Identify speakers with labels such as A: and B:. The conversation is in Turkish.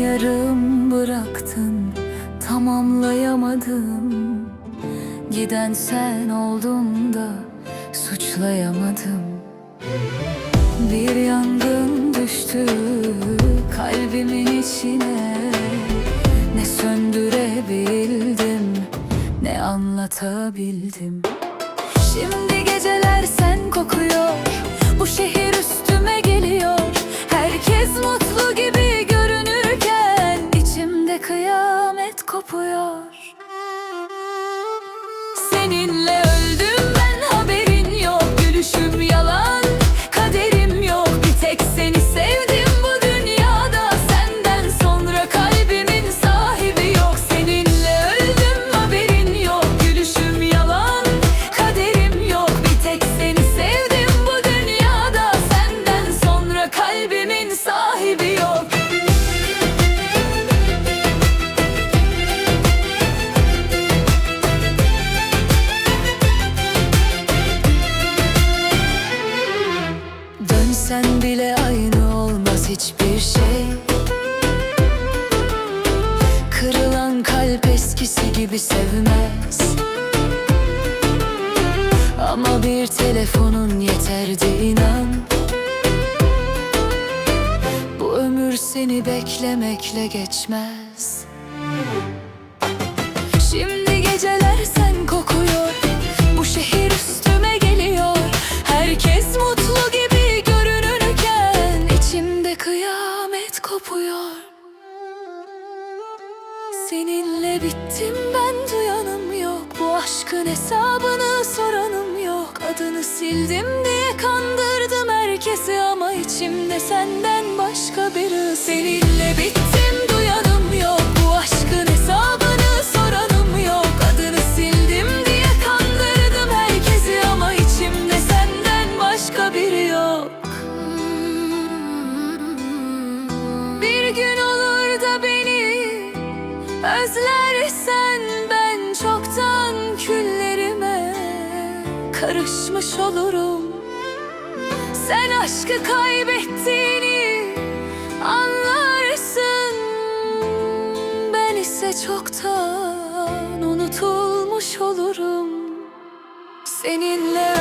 A: yarım bıraktın, tamamlayamadım. Giden sen oldun da suçlayamadım. Bir yangın düştü kalbimin içine, ne söndürebildim, ne anlatabildim. Şimdi geceler sen kokuyor, bu şehir üstüme geliyor. Herkes mutlu gibi görünürken içimde kıyamet kopuyor. Seninle öldüm ben, haberin yok. Gülüşüm yalan, kaderim yok. Bir tek seni sevdim bu dünyada, senden sonra kalbimin sahibi yok. Seninle öldüm, haberin yok. Gülüşüm yalan, kaderim yok. Bir tek seni sevdim bu dünyada, senden sonra kalbimin sahibi yok. Dönsen bile aynı olmaz hiçbir şey. Kırılan kalp eskisi gibi sevmez. Ama bir telefonun yeterdi inan. Bu ömür seni beklemekle geçmez. Şimdi geceler sen kokuyor, bu şehir üstüme geliyor. Herkes mutlu gibi görünürken içimde kıyamet kopuyor. Seninle bittim ben, duyanım yok. Bu aşkın hesabını soranım yok. Adını sildim diye kandırdım herkesi, ama içimde senden başka biri. Seninle bittim, duyanım yok. Bu aşkın hesabını soranım yok. Adını sildim diye kandırdım herkesi, ama içimde senden başka biri yok. Bir gün olur da beni özlersen, ben çoktan küllerime karışmış olurum. Sen aşkı kaybettiğini anlarsın, ben ise çoktan unutulmuş olurum. Seninle